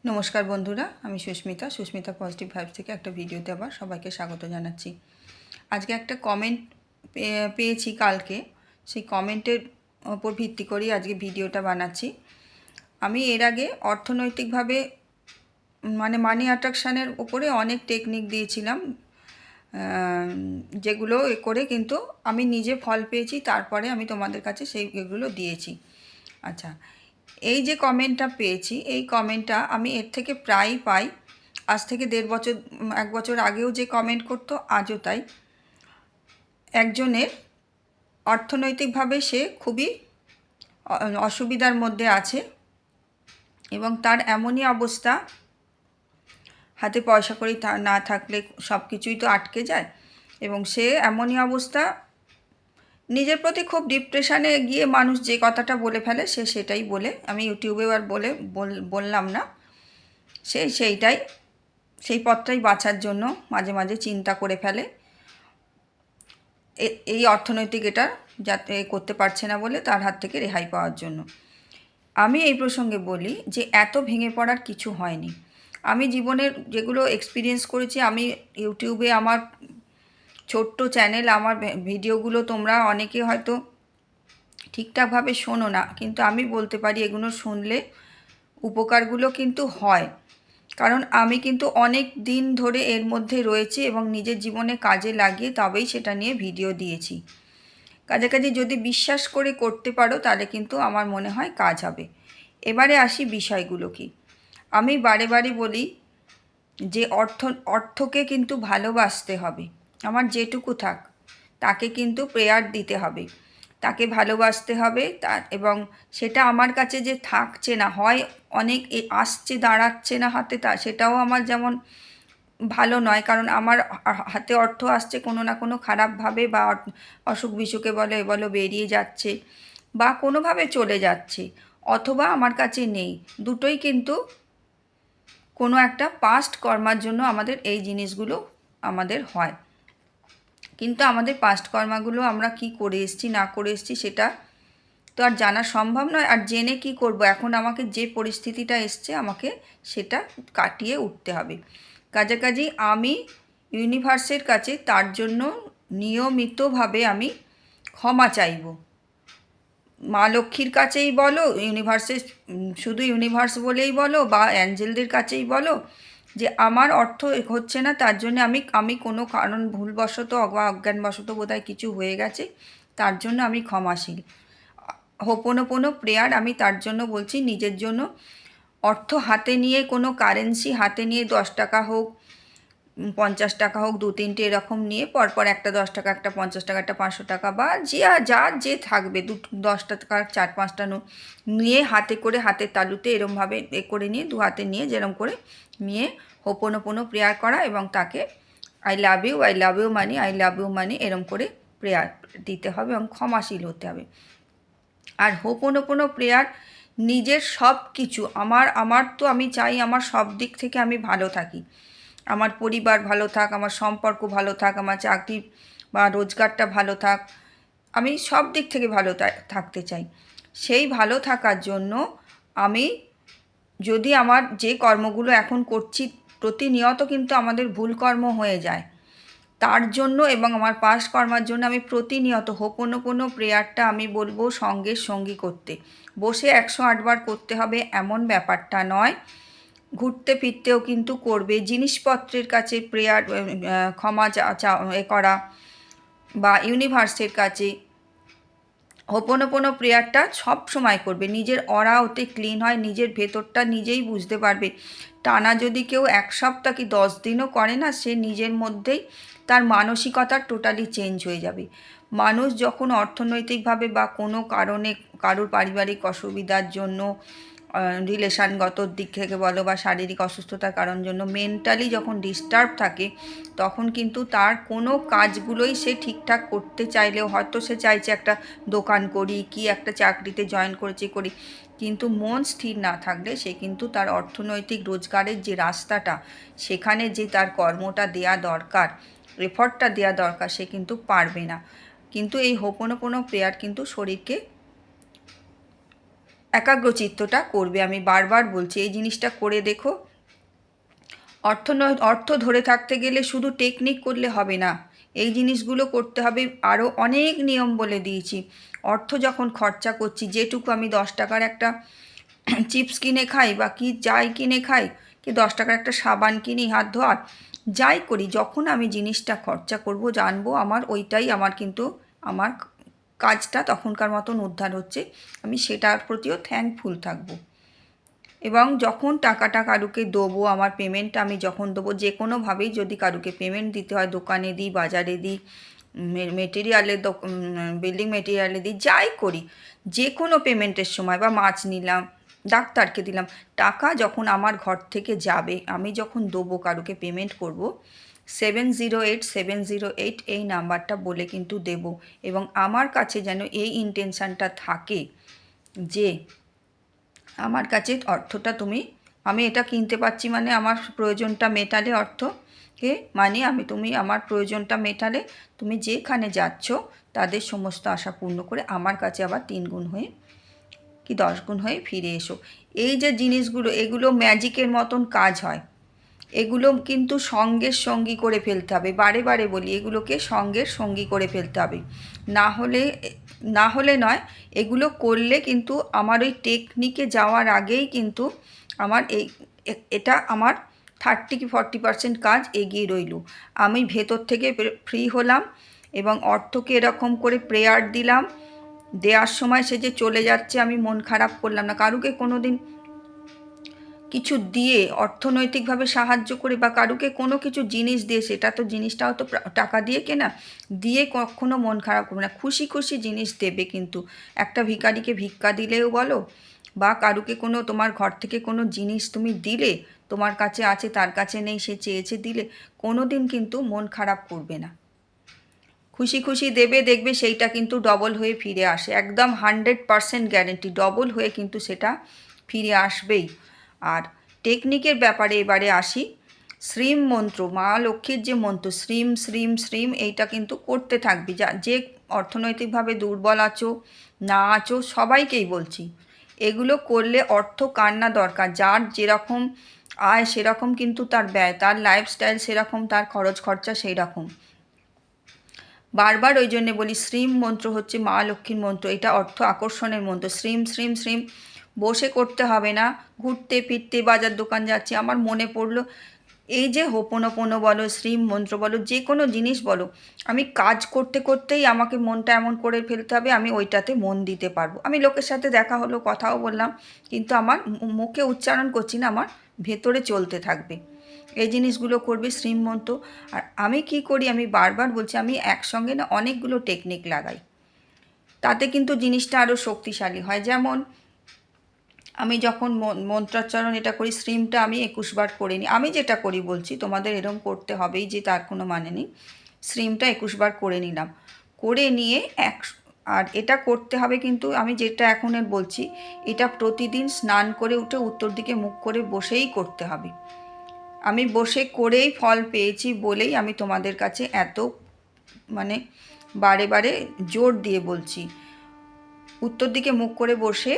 নমস্কার বন্ধুরা, আমি সুস্মিতা পজিটিভ ভাইবস থেকে একটা ভিডিওতে আবার সবাইকে স্বাগত জানাচ্ছি। আজকে একটা কমেন্ট পেয়েছি কালকে, সেই কমেন্টের ওপর ভিত্তি করেই আজকে ভিডিওটা বানাচ্ছি। আমি এর আগে অর্থনৈতিকভাবে মানি অ্যাট্রাকশানের ওপরে অনেক টেকনিক দিয়েছিলাম, যেগুলো করে কিন্তু আমি নিজে ফল পেয়েছি। তারপরে আমি তোমাদের কাছে সেইগুলো দিয়েছি। আচ্ছা, এই যে কমেন্টটা পেয়েছি, এই কমেন্টটা আমি এর থেকে প্রায়ই পাই। আজ থেকে 1 বছর আগেও যে কমেন্ট করতো, আজও তাই। একজনের অর্থনৈতিকভাবে সে খুবই অসুবিধার মধ্যে আছে এবং তার এমনই অবস্থা, হাতে পয়সা কড়ি না থাকলে সব কিছুই তো আটকে যায়, এবং সে এমনই অবস্থা, নিজের প্রতি খুব ডিপ্রেশনে গিয়ে মানুষ যে কথাটা বলে ফেলে সে সেটাই বলে, আমি ইউটিউবে আর বললাম না, সেই পথটাই বাছার জন্য মাঝে মাঝে চিন্তা করে ফেলে এই অর্থনৈতিক এটা যাতে করতে পারছে না বলে, তার হাত থেকে রেহাই পাওয়ার জন্য। আমি এই প্রসঙ্গে বলি যে এত ভেঙে পড়ার কিছু হয়নি। আমি জীবনের যেগুলো এক্সপিরিয়েন্স করেছি, আমি ইউটিউবে আমার ছোট্ট চ্যানেল, আমার ভিডিওগুলো তোমরা অনেকে হয়তো ঠিকঠাকভাবে শোনো না, কিন্তু আমি বলতে পারি এগুলো শুনলে উপকারগুলো কিন্তু হয়। কারণ আমি কিন্তু অনেক দিন ধরে এর মধ্যে রয়েছি এবং নিজের জীবনে কাজে লাগিয়ে তবেই সেটা নিয়ে ভিডিও দিয়েছি। কাছাকাছি যদি বিশ্বাস করে করতে পারো তাহলে কিন্তু আমার মনে হয় কাজ হবে। এবারে আসি বিষয়গুলো কি। আমি বারে বারে বলি যে অর্থকে কিন্তু ভালোবাসতে হবে। আমার যেটুকু থাক তাকে কিন্তু প্রেয়ার দিতে হবে, তাকে ভালোবাসতে হবে। এবং সেটা আমার কাছে যে থাকছে না, হয় অনেক আসছে দাঁড়াচ্ছে না হাতে, সেটাও আমার যেমন ভালো নয়। কারণ আমার হাতে অর্থ আসছে কোনো না কোনো খারাপভাবে, বা অসুখ বিসুখে বলো বেরিয়ে যাচ্ছে, বা কোনোভাবে চলে যাচ্ছে, অথবা আমার কাছে নেই। দুটোই কিন্তু কোনো একটা পাস্ট কর্মার জন্য আমাদের এই জিনিসগুলো আমাদের হয়। কিন্তু আমাদের পাস্ট কর্মাগুলো আমরা কি করে এসেছি না করে এসেছি সেটা তো আর জানা সম্ভব নয়। আর জেনে কি করব, এখন আমাকে যে পরিস্থিতিটা এসছে আমাকে সেটা কাটিয়ে উঠতে হবে। কাছাকাছি আমি ইউনিভার্সের কাছে তার জন্য নিয়মিতভাবে আমি ক্ষমা চাইব। মা লক্ষ্মীর কাছেই বলো, শুধু ইউনিভার্স বলেই বলো, বা অ্যাঞ্জেলদের কাছেই বলো, যে আমার অর্থ হচ্ছে না, তার জন্য আমি কোনো কারণ ভুলবশত বা অজ্ঞানবশত বোধহয় কিছু হয়ে গেছে, তার জন্য আমি ক্ষমাশীল। হোপোনোপোনো প্রেয়ার আমি তার জন্য বলছি, নিজের জন্য। অর্থ হাতে নিয়ে, কোনো কারেন্সি হাতে নিয়ে, 10 টাকা হোক, 50 টাকা হোক, 2-3টে এরকম নিয়ে পরপর, একটা 10 টাকা, একটা 50 টাকা, একটা 500 টাকা, বা যে থাকবে 10 টাকা 4-5টা নোট নিয়ে হাতে করে, হাতের তালুতে এরমভাবে করে নিয়ে, 2 হাতে নিয়ে যেরম করে নিয়ে হোপোনোপোনো প্রেয়ার করা, এবং তাকে আই লাভ ইউ মানি এরম করে প্রেয়ার দিতে হবে এবং ক্ষমাশীল হতে হবে। আর হোপোনোপোনো প্রেয়ার নিজের সব কিছু, আমার তো আমি চাই আমার সব দিক থেকে আমি ভালো থাকি, আমার পরিবার ভালো থাক, আমার সম্পর্ক ভালো থাক, আমার চাকরি বা রোজগারটা ভালো থাক, আমি সব দিক থেকে ভালো থাকতে চাই। সেই ভালো থাকার জন্য আমি, যদি আমার যে কর্মগুলো এখন করছি প্রতিনিয়ত কিন্তু আমাদের ভুল কর্ম হয়ে যায়, তার জন্য এবং আমার পাস কর্মার জন্য আমি প্রতিনিয়ত হোপোনোপোনো প্রেয়ারটা আমি বলবো সঙ্গী করতে। বসে 108 বার করতে হবে এমন ব্যাপারটা নয়, ঘুরতে ফিরতেও কিন্তু করবে। জিনিসপত্রের কাছে প্রেয়ার, ক্ষমা করা, বা ইউনিভার্সের কাছে হোপোনোপোনো প্রেয়ারটা সব সময় করবে। নিজের অরা ওতে ক্লিন হয়, নিজের ভেতরটা নিজেই বুঝতে পারবে। টানা যদি কেউ 1 সপ্তাহ কি 10 দিনও করে না, সে নিজের মধ্যেই তার মানসিকতা টোটালি চেঞ্জ হয়ে যাবে। মানুষ যখন অর্থনৈতিকভাবে বা কোনো কারণে, কারোর পারিবারিক অসুবিধার জন্য, রিলেশানগত দিক থেকে বলো, বা শারীরিক অসুস্থতার কারণ জন্য মেন্টালি যখন ডিস্টার্ব থাকে, তখন কিন্তু তার কোনো কাজগুলোই সে ঠিকঠাক করতে চাইলেও, হয়তো সে চাইছে একটা দোকান করি, কি একটা চাকরিতে জয়েন করি, কিন্তু মন স্থির না থাকলে সে কিন্তু তার অর্থনৈতিক রোজগারের যে রাস্তাটা, সেখানে যে তার কর্মটা দেয়া দরকার, এফর্টটা দেওয়া দরকার, সে কিন্তু পারবে না। কিন্তু এই হোপোনোপোনো প্রেয়ার কিন্তু শরীরকে একাগ্রচিত্তটা করবে। আমি বারবার বলছি এই জিনিসটা করে দেখো। অর্থ ধরে থাকতে গেলে শুধু টেকনিক করলে হবে না, এই জিনিসগুলো করতে হবে। আরও অনেক নিয়ম বলে দিয়েছি। অর্থ যখন খরচা করছি, যেটুকু আমি 10 টাকার একটা চিপস কিনে খাই বা কি যাই কিনে খাই, কি 10 টাকার একটা সাবান কিনি হাত ধোয়ার, যাই করি, যখন আমি জিনিসটা খরচা করব জানবো আমার ওইটাই আমার কিন্তু আমার কাজটা তখনকার মতন উদ্ধার হচ্ছে, আমি সেটার প্রতিও থ্যাঙ্কফুল থাকবো। এবং যখন টাকাটা কারুকে দেবো, আমার পেমেন্টটা আমি যখন দেবো, যে কোনোভাবেই যদি কারুকে পেমেন্ট দিতে হয়, দোকানে দিই, বাজারে দিই, মেটেরিয়ালের বিল্ডিং মেটেরিয়ালে দিই, যাই করি, যে কোনো পেমেন্টের সময় বা মাছ নিলাম, ডাক্তারকে দিলাম, টাকা যখন আমার ঘর থেকে যাবে, আমি যখন দেবো কারুকে পেমেন্ট করব, 708708 এই নাম্বারটা বলে কিন্তু দেব। এবং আমার কাছে যেন এই ইন্টেনশানটা থাকে যে আমার কাছে অর্থটা আমি এটা কিনতে পারছি মানে আমার প্রয়োজনটা মেটালে, অর্থকে মানে তুমি আমার প্রয়োজনটা মেটালে, তুমি যেখানে যাচ্ছ তাদের সমস্ত আশা পূর্ণ করে আমার কাছে আবার 3 গুণ হয়ে কি 10 গুণ হয়ে ফিরে এসো। এই যে জিনিসগুলো, এগুলো ম্যাজিকের মতন কাজ হয়। এগুলো কিন্তু সঙ্গের সঙ্গী করে ফেলতে হবে। বারে বারে বলি, এগুলোকে সঙ্গের সঙ্গী করে ফেলতে হবে। না হলে নয়, এগুলো করলে কিন্তু আমার ওই টেকনিকে যাওয়ার আগেই কিন্তু আমার এটা আমার 30 কি 40% কাজ এগিয়ে রইল। আমি ভেতর থেকে ফ্রি হলাম এবং অর্থকে এরকম করে প্রেয়ার দিলাম। দেওয়ার সময় সে যে চলে যাচ্ছে আমি মন খারাপ করলাম না। কারুকে কোনো দিন কিছু দিয়ে অর্থনৈতিকভাবে সাহায্য করে বা কারুকে কোনো কিছু জিনিস দিয়ে, সেটা তো জিনিসটাও তো টাকা দিয়ে কেনা, দিয়ে কখনো মন খারাপ করবে না। খুশি খুশি জিনিস দেবে। কিন্তু একটা ভিখারিকে ভিক্ষা দিলেও বলো, বা কারুকে কোনো তোমার ঘর থেকে কোনো জিনিস তুমি দিলে, তোমার কাছে আছে তার কাছে নেই, সে চেয়েছে দিলে, কোনো দিন কিন্তু মন খারাপ করবে না। খুশি খুশি দেবে, দেখবে সেইটা কিন্তু ডবল হয়ে ফিরে আসে। একদম 100% গ্যারেন্টি, ডবল হয়ে কিন্তু সেটা ফিরে আসবেই। আর টেকনিকের ব্যাপারে এবারে আসি। শ্রীম মন্ত্র, মা লক্ষ্মীর যে মন্ত্র, শ্রীম শ্রীম শ্রীম, এইটা কিন্তু করতে থাকবি। যে অর্থনৈতিকভাবে দুর্বল আছো, না আছো, সবাইকেই বলছি, এগুলো করলে অর্থ কার না দরকার। যার যেরকম আয় সেরকম কিন্তু তার ব্যয়, তার লাইফস্টাইল সেরকম, তার খরচ খরচা সেই রকম। বারবার ওই জন্যে বলি, শ্রীম মন্ত্র হচ্ছে মা লক্ষ্মীর মন্ত্র। এটা অর্থ আকর্ষণের মন্ত্র। শ্রীম শ্রীম শ্রীম বসে করতে হবে না, ঘুরতে ফিরতে, বাজার দোকান যাচ্ছি, আমার মনে পড়লো, এই যে হোপনোপনো বলো, শ্রীম মন্ত্র বলো, যে কোনো জিনিস বলো, আমি কাজ করতে করতেই আমাকে মনটা এমন করে ফেলতে হবে আমি ওইটাতে মন দিতে পারবো। আমি লোকের সাথে দেখা হলো, কথাও বললাম, কিন্তু আমার মুখে উচ্চারণ করছি না, আমার ভেতরে চলতে থাকবে। এই জিনিসগুলো করবে শ্রীম মন্ত্র। আর আমি কি করি, আমি বারবার বলছি, আমি একসঙ্গে না অনেকগুলো টেকনিক লাগাই, তাতে কিন্তু জিনিসটা আরও শক্তিশালী হয়। যেমন আমি যখন মন্ত্রাচ্চারণ এটা করি, শ্রীমটা আমি 21 বার করে নিই। আমি যেটা করি বলছি, তোমাদের এরম করতে হবেই যে তার কোনো মানে নেই। শ্রীমটা 21 বার করে নিলাম, করে নিয়ে আর এটা করতে হবে কিন্তু আমি যেটা এখন বলছি, এটা প্রতিদিন স্নান করে উঠে উত্তর দিকে মুখ করে বসেই করতে হবে। আমি বসে করেই ফল পেয়েছি বলেই আমি তোমাদের কাছে এত মানে বারে বারে জোর দিয়ে বলছি। উত্তর দিকে মুখ করে বসে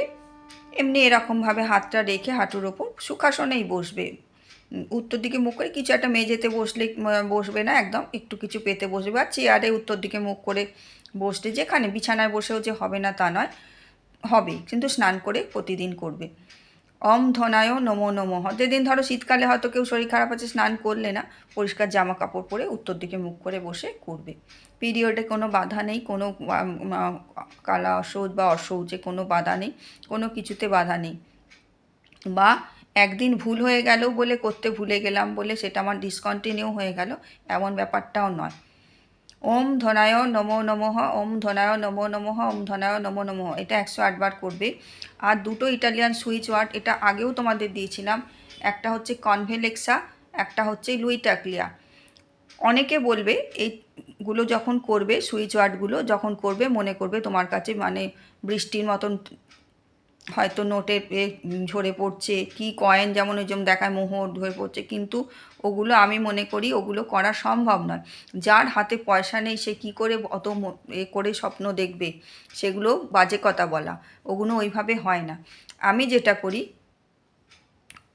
এমনি এরকমভাবে হাতটা রেখে হাঁটুর ওপর সুখাসনেই বসবে। উত্তর দিকে মুখ করে, কিছু একটা মেঝেতে বসবে না, একদম একটু কিছু পেতে বসবে। আর চেয়ারে উত্তর দিকে মুখ করে বসলে, যেখানে বিছানায় বসেও যে হবে না তা নয়, হবে, কিন্তু স্নান করে প্রতিদিন করবে। ওম ধনায় নমো নমঃ। যেদিন ধরো শীতকালে হয়তো কেউ শরীর খারাপ আছে, স্নান করলে না, পরিষ্কার জামা কাপড় পরে উত্তর দিকে মুখ করে বসে করবে। পিরিয়ডে কোনো বাধা নেই, কোনো কালা অসৌচ বা অসৌচে কোনো বাধা নেই, কোনো কিছুতে বাধা নেই। বা একদিন ভুল হয়ে গেল বলে, করতে ভুলে গেলাম বলে সেটা আমার ডিসকন্টিনিউ হয়ে গেল, এমন ব্যাপারটাও নয়। ওম ধনায় নমো নমঃ, ওম ধনায় নমো নমঃ, ওম ধনায় নমো নমঃ, এটা 108 বার করবে। আর দুটো ইটালিয়ান সুইচ ওয়ার্ড, এটা আগেও তোমাদের দিয়েছিলাম, একটা হচ্ছে কনভেলেক্সা, একটা হচ্ছে লুইটাক্লিয়া। অনেকে বলবে এইগুলো যখন করবে, সুইচ ওয়ার্ডগুলো যখন করবে, মনে করবে তোমার কাছে মানে বৃষ্টির মতন হয়তো নোটের ঝরে পড়ছে, কি কয়েন যেমন ওই যেমন দেখায় মোহর ঝরে পড়ছে, কিন্তু ওগুলো আমি মনে করি ওগুলো করা সম্ভব নয়। যার হাতে পয়সা নেই সে কি করে অত করে স্বপ্ন দেখবে, সেগুলো বাজে কথা বলা, ওগুলো ওইভাবে হয় না। আমি যেটা করি,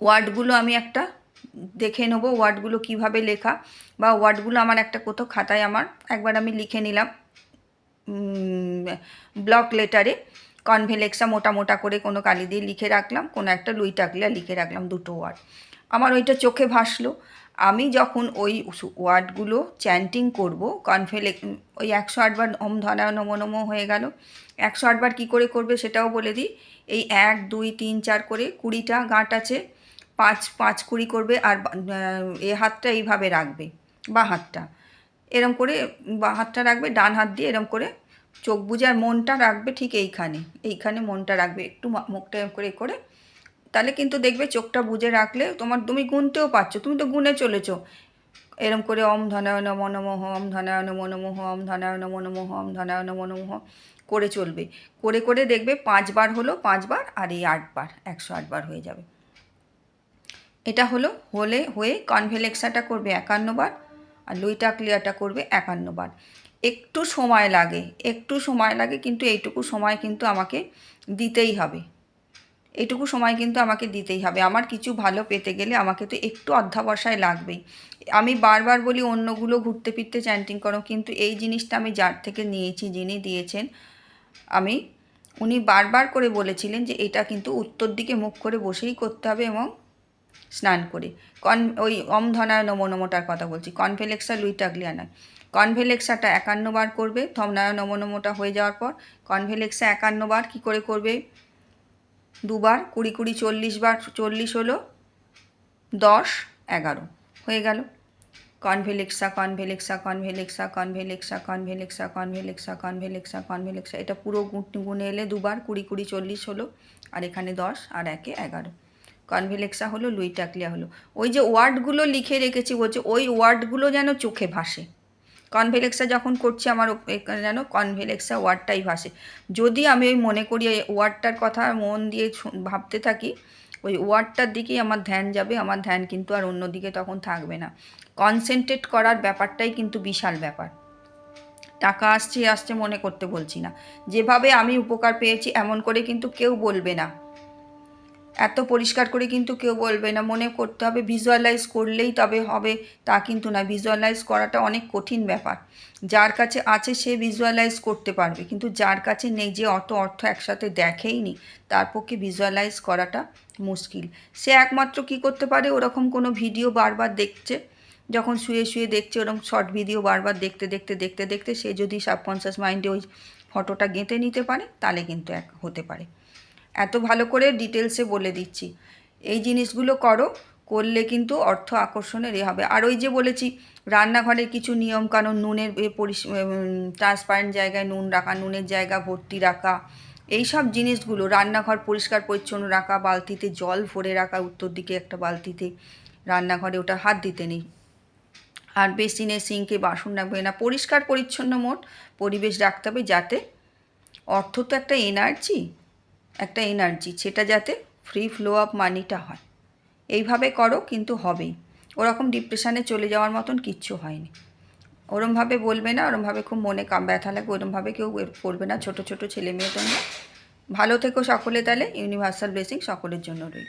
ওয়ার্ডগুলো আমি একটা দেখে নেবো ওয়ার্ডগুলো কিভাবে লেখা, বা ওয়ার্ডগুলো আমার একটা কোথাও খাতায় আমার একবার আমি লিখে নিলাম ব্লক লেটারে, কনভেলেক্সা মোটা মোটা করে কোনো কালি দিয়ে লিখে রাখলাম, কোনো একটা লুই টাকলিয়া লিখে রাখলাম, দুটো ওয়ার্ড। আমার ওইটা চোখে ভাসলো। আমি যখন ওই ওয়ার্ডগুলো চ্যান্টিং করব, ওই 108 বার ওম ধনায় নমো নমো হয়ে গেল। 108 বার কী করে করবে সেটাও বলে দিই। এই 1 2 3 4 করে 20টা গাঁট আছে, 5 5 20 করবে, আর এ হাতটা এইভাবে রাখবে, বাঁ হাতটা এরম করে বাঁ হাতটা রাখবে, ডান হাত দিয়ে এরম করে চোখ বুজে, আর মনটা রাখবে ঠিক এইখানে মনটা রাখবে, একটু মুখটা করে করে, তাহলে কিন্তু দেখবে চোখটা বুজে রাখলে তুমি গুনতেও পারছো, তুমি তো গুনে চলেছো এরম করে ওম ধনায় নমো নমঃ, ওম ধনায় নমো নমঃ, ওম ধনায় নমো নমঃ, ওম ধনায় নমো নমঃ করে চলবে। করে করে দেখবে 5 বার হলো, 5 বার, আর এই 8 বার, 108 বার হয়ে যাবে। এটা হয়ে কনভেলেক্সাটা করবে 51 বার, আর লুই টাকলিয়াটা করবে 51 বার। একটু সময় লাগে, কিন্তু এইটুকু সময় কিন্তু আমাকে দিতেই হবে, আমার কিছু ভালো পেতে গেলে আমাকে তো একটু অধ্যাবসায় লাগবেই। আমি বারবার বলি অন্যগুলো ঘুরতে ফিরতে চ্যান্টিং করো, কিন্তু এই জিনিসটা আমি যার থেকে নিয়েছি, যিনি দিয়েছেন, উনি বারবার করে বলেছিলেন যে এটা কিন্তু উত্তর দিকে মুখ করে বসেই করতে হবে এবং স্নান করে। ওই ওম ধনায় নমো নমোটার কথা বলছি, কনভেলেক্সা লুই টাকলিয়া নয়। কনভেলেক্সাটা 51 বার করবে, ধনায় নমো নমোটা হয়ে যাওয়ার পর কনভেলেক্সা 51 বার কী করে করবে, 2 বার 20 20 40 বার, 40 হলো 10 11 হয়ে গেল। কনভেলেক্সা কনভেলেক্সা কনভেলেক্সা কনভেলেক্সা কনভেলেক্সা কনভেলেক্সা কনভেলেক্সা কনভেলেক্সা, এটা পুরো গুনে এলে 2 বার 20 20 40 হলো, আর এখানে 10 আর 1 11। কনভেলেক্সা হলো, লুই টাকলিয়া হলো। ওই যে ওয়ার্ডগুলো লিখে রেখেছি বলছে, ওই ওয়ার্ডগুলো যেন চোখে ভাসে। কনভেলেক্সা যখন করছি আমার যেন কনভেলেক্সা ওয়ার্ডটাই ভাসে। যদি আমি ওই মনে করি এই ওয়ার্ডটার কথা মন দিয়ে ভাবতে থাকি, ওই ওয়ার্ডটার দিকেই আমার ধ্যান যাবে, আমার ধ্যান কিন্তু আর অন্যদিকে তখন থাকবে না। কনসেন্ট্রেট করার ব্যাপারটাই কিন্তু বিশাল ব্যাপার। টাকা আসছে মনে করতে বলছি না, যেভাবে আমি উপকার পেয়েছি এমন করে কিন্তু কেউ বলবে না, এত পরিষ্কার করে কিন্তু কেউ বলবে না। মনে করতে হবে, ভিজুয়ালাইজ করলেই তবে হবে তা কিন্তু না। ভিজুয়ালাইজ করাটা অনেক কঠিন ব্যাপার। যার কাছে আছে সে ভিজুয়ালাইজ করতে পারবে, কিন্তু যার কাছে নেই, যে অত অর্থ একসাথে দেখেইনি, তার পক্ষে ভিজুয়ালাইজ করাটা মুশকিল। সে একমাত্র কি করতে পারে, ওরকম কোনো ভিডিও বারবার দেখছে, যখন শুয়ে শুয়ে দেখছে ওরকম শর্ট ভিডিও বারবার দেখতে দেখতে দেখতে দেখতে সে যদি সাবকনশিয়াস মাইন্ডে ওই ফটোটা গেঁথে নিতে পারে, তাহলে কিন্তু হতে পারে। এত ভালো করে ডিটেলসে বলে দিচ্ছি, এই জিনিসগুলো করলে কিন্তু অর্থ আকর্ষণের হবে। আর ওই যে বলেছি রান্নাঘরের কিছু নিয়মকানুন, নুনের ট্রান্সপারেন্ট জায়গায় নুন রাখা, নুনের জায়গা ভর্তি রাখা, এই সব জিনিসগুলো, রান্নাঘর পরিষ্কার পরিচ্ছন্ন রাখা, বালতিতে জল ভরে রাখা, উত্তর দিকে একটা বালতিতে, রান্নাঘরে ওটা হাত দিতে নেই, আর বেসিনে সিঙ্কে বাসন রাখবে না, পরিষ্কার পরিচ্ছন্ন মোট পরিবেশ রাখতে হবে, যাতে অর্থ তো একটা এনার্জি, সেটা যাতে ফ্রি ফ্লো অফ মানিটা হয়। এইভাবে করো, কিন্তু হবেই। ওরকম ডিপ্রেশানে চলে যাওয়ার মতন কিচ্ছু হয়নি। ওরমভাবে বলবে না, ওরমভাবে খুব মনে ব্যথা লাগে, ওরমভাবে কেউ করবে না। ছোট ছোট ছেলে মেয়ে তোমরা ভালো থেকো সকলে, তাহলে ইউনিভার্সাল ব্লেসিং সকলের জন্য রইল।